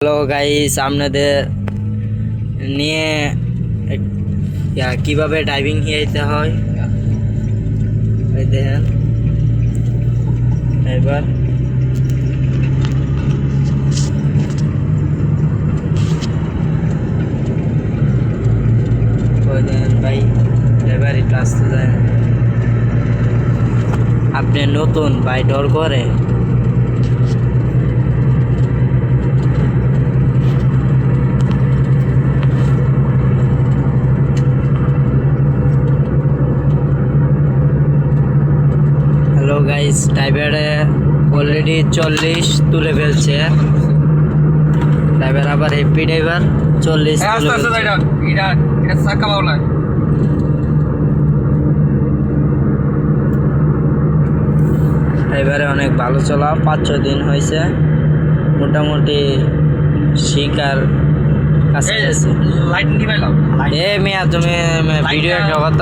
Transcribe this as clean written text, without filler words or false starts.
Hello guys, আপনাদের নিয়ে কিভাবে ড্রাইভিং শিখাইতে হয় এই দেখেন। এবার ওই দেখেন ভাই, এবার একটু আসতে যায়। আপনি নতুন ভাই, ডর করে। হ্যালো গাইস, ড্রাইভারে অলরেডি 40 তুলে ফেলছে। ড্রাইভার আবার হেপি ড্রাইভার 40 তুলে ফেলছে। ড্রাইভারে অনেক ভালো চলা, 5-6 দিন হয়েছে, মোটামুটি শিকার কাছে। এ মিয়া, তুমি ভিডিও জগৎ